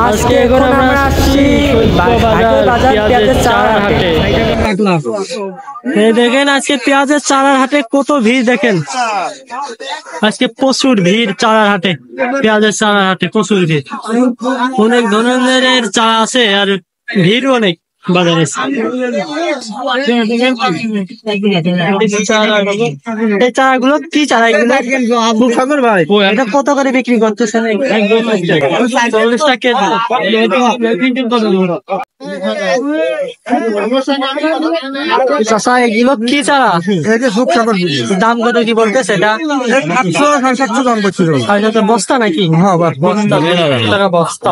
আজকে এখন আমরা আসছি পেঁয়াজের চারার হাটে। দেখেন আজকে পেঁয়াজের চারার হাটে কত ভিড়, দেখেন আজকে প্রচুর ভিড় চারার হাটে। পেঁয়াজের চারার হাটে প্রচুর ভিড়, অনেক ধরনের চারা আছে আর ভিড় অনেক বাজারে। এই চারাগুলো কি চারা? এগুলো ভাই এটা কত করে বিক্রি করতেছেন? 40 টাকা কেজি। চাচা এগুলো কি চারা? দাম কত কি বলতেছে? এটা 700 দাম করছিল। বস্তা নাকি? হ্যাঁ বস্তা।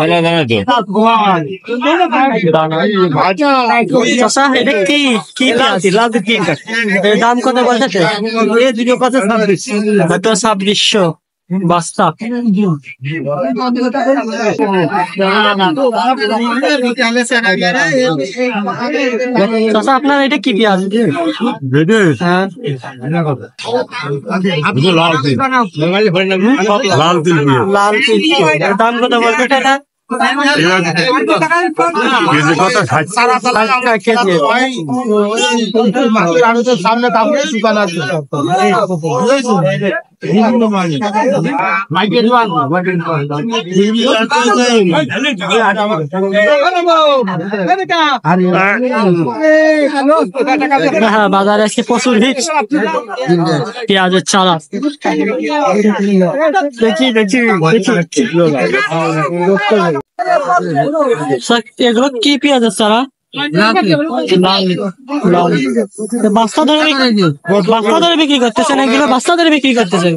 চাচা এটা কি কি দাম কত বলতেছে? 2600 বস্তা। চাচা আপনার এটা কি পেঁয়াজ? লাল তিল। দাম কত বলতে এটা? সামনে দোকান আছে। বাজারে আজকে প্রচুর ভিড় পেঁয়াজের চারা। দেখি এগুলো কি পেঁয়াজের চারা? বস্তা ধরে বিক্রি করতেছেন? এগুলো বস্তা ধরে বিক্রি করতেছেন?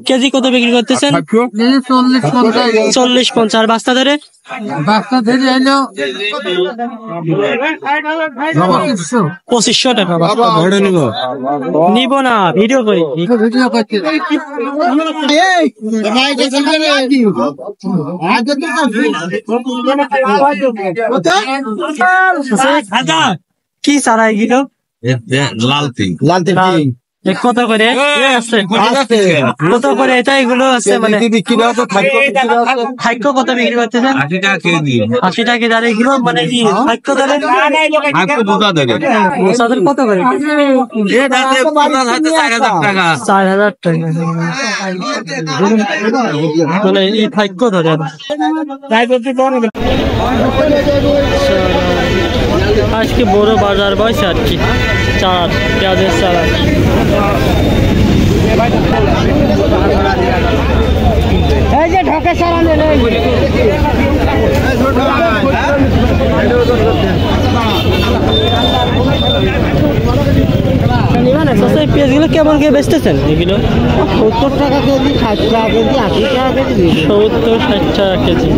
কেজি কত বিক্রি করতেছেন? 40-50। বস্তা ধরে? 2500 টাকা। নিব না, ভিডিও করি। কি চারা এগুলো? লাল তিল। কত করে? কত করে এটা? এগুলো আছে মানে খাদ্য কত বিক্রি করতেছেন? 80 টাকা কেজি। 80 টাকা কেজি। আর এগুলো মানে কি খাদ্য ধরে? কত করে? 4000 টাকা। মানে এই খাদ্য ধরে আজকে বড় বাজার বয়সে আর কি চারা, পেঁয়াজের চারা। এই যে ঢাকা চারা পেঁয়াজগুলো কেমন কে বেচতেছেন? এগুলো 70 টাকা কেজি, 60 টাকা কেজি, 80 টাকা কেজি, 70-60 টাকা কেজি।